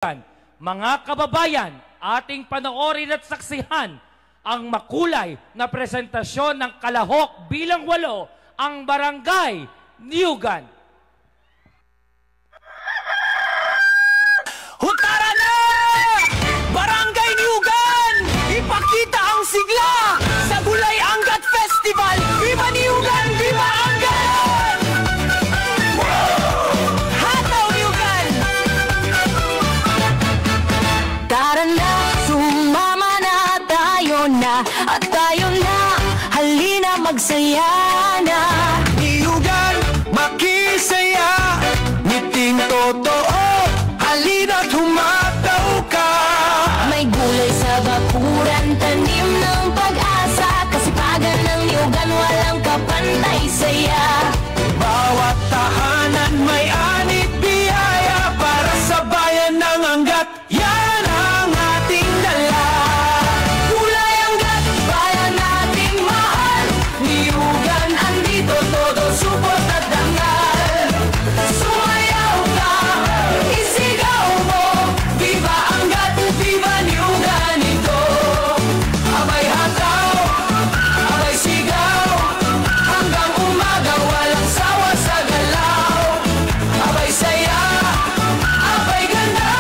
Mga kababayan, ating panoorin at saksihan ang makulay na presentasyon ng Kalahok bilang 8 ang Barangay Niugan. Hutara na! Barangay Niugan! Ipakita ang sigla sa Gulay Angat Festival! Viva Niugan! Viva Angat! Hataw Niugan! Tara na, sumama na, at tayo na, halina magsaya na. Niugan, makisaya, ngiting totoo, halina't humataw ka. May gulay sa bakuran, tanim ng pag-asa, kasipagan ng Niugan, walang kapantay saya. Bawat tahanan may anit biyaya, para sa bayan ng Angat, yan ang ating dala. Gulay Angat, bayan nating mahal, Niugan, andito todo, supot at dangal. Sumayaw ka, isigaw mo, Viva Angat, Viva Niugan ito. Abay hataw, abay sigaw, hanggang umaga walang sawa sa galaw. Abay saya, abay ganda,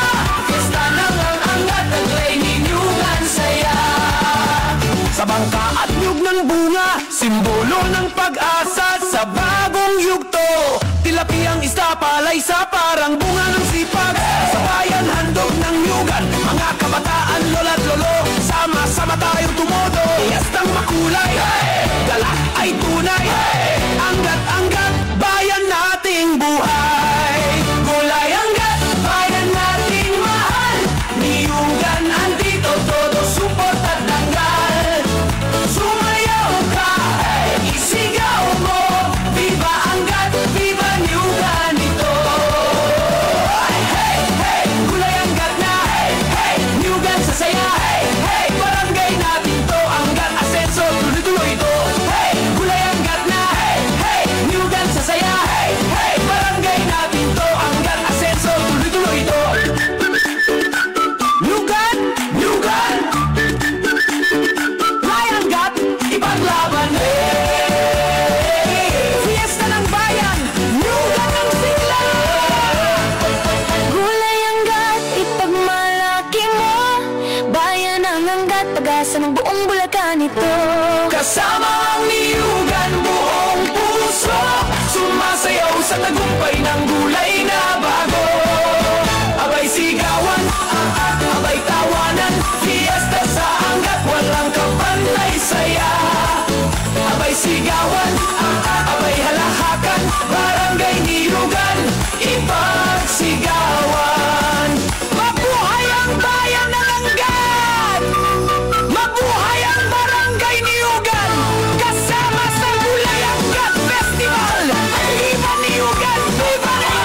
fiesta ng ang Angat, taglay ni Niugan saya. Sa bangka at nyug ng bunga, simbolo ng pag-asa sa bagong yugto. Tilapiyang isda, palay sa parang bunga ng sipag. Sa bayan handog ng Niugan, mga kabataan, lola't lolo, sama-sama tayong tumodo. Fiestang makulay, galak ay tunay, Angat-angat, bayan nating buhay. Gulay Angat, bayan nating mahal, Niugan, andito todo, supot at dangal. Sumayaw ka, isigaw mo, Viva Angat, Viva Niugan ito. Hey, hey, hey, Gulay Angat na, hey, hey, Niugan sa saya, hey, hey, barangay natin to, Angat asenso, tuloy-tuloy ito. Hey, Gulay Angat na, hey, hey, Niugan sa saya, hey, hey, barangay natin to, Angat asenso, tuloy-tuloy ito. Niugan, Niugan, Gulay Angat, ipaglaban, fiesta ng bayan, Niugan ang sigla. Gulay Angat, ipagmalaki mo, bayan ng Angat, pag-asa ng buong Bulacan ito. Kasama ang Niugan, buong puso, sumasayaw sa tagumpay ng gulay na bago. Abay sigawan, abay tawanan, fiesta sa Angat, walang kapantay saya. Abay sigawan, abay halahakan, barangay Niugan, ipagsigawan. Mabuhay ang bayan ng Angat! Mabuhay ang barangay Niugan! Kasama sa Gulay Angat Festival! Viva Niugan! Viva Niugan!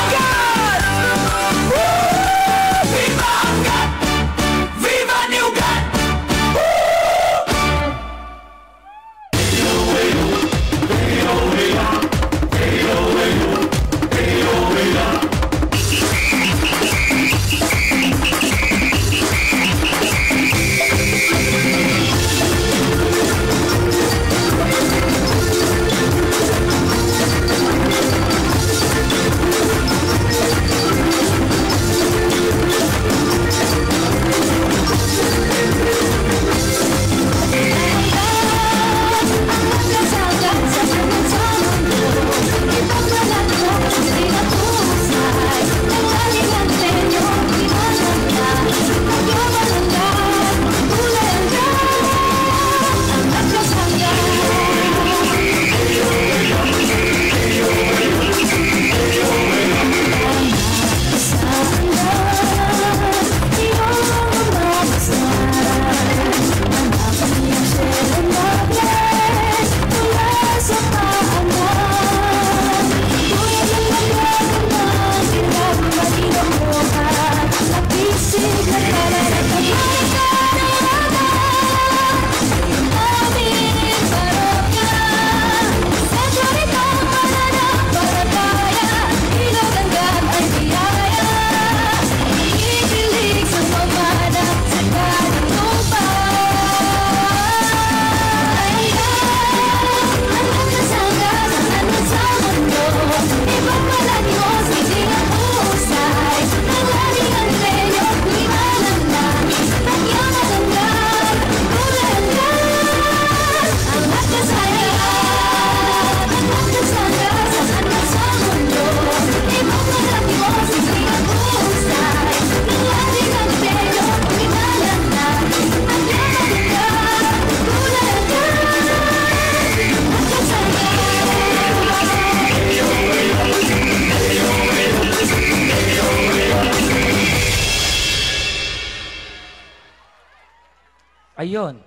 Ayun.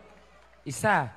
Isa.